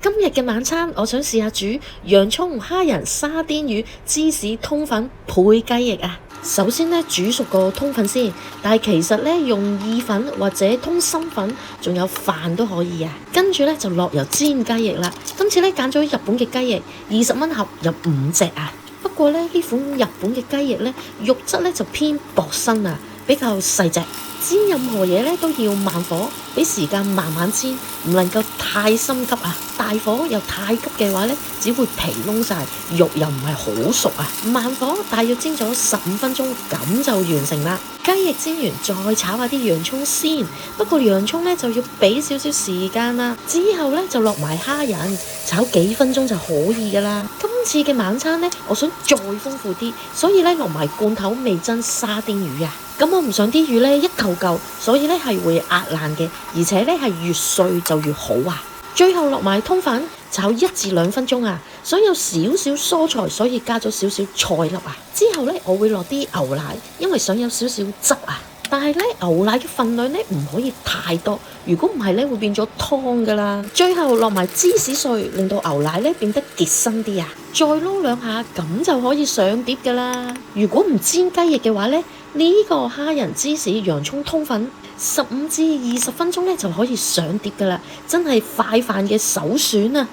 今日嘅晚餐，我想試下煮洋葱、蝦仁、沙甸魚、芝士通粉配雞翼啊！首先咧煮熟個通粉先，但係其實咧用意粉或者通心粉，仲有飯都可以啊。跟住咧就落油煎雞翼啦。今次咧揀咗日本嘅雞翼，20蚊盒有5隻啊。不過咧呢款日本嘅雞翼咧肉質咧就偏薄身啊，比較細隻。煎任何嘢咧都要慢火，俾時間慢慢煎，唔能夠太心急啊！大火又太急嘅話咧，只會皮燶晒，肉又唔係好熟啊！慢火大約煎咗15分鐘，咁就完成啦。雞翼煎完再炒下啲洋葱先，不過洋葱咧就要俾少少時間啦。之後咧就落埋蝦仁，炒幾分鐘就可以噶啦。今次嘅晚餐咧，我想再豐富啲，所以咧落埋罐頭味噌沙甸魚啊！咁我唔想啲魚咧一嚿嚿，所以咧係會壓爛嘅，而且咧係越碎就越好啊！最後落埋通粉，炒1至2分鐘啊！想有少少蔬菜，所以加咗少少菜粒啊！之後咧我會落啲牛奶，因為想有少少汁啊！但係咧牛奶嘅份量咧唔可以太多，如果唔係咧會變咗湯噶啦。最後落埋芝士碎，令到牛奶咧變得結身啲啊！再撈兩下，咁就可以上碟噶啦。如果唔煎雞翼嘅話咧，呢個蝦仁芝士洋葱通粉15至20分鐘咧就可以上碟噶啦，真係快飯嘅首選啊！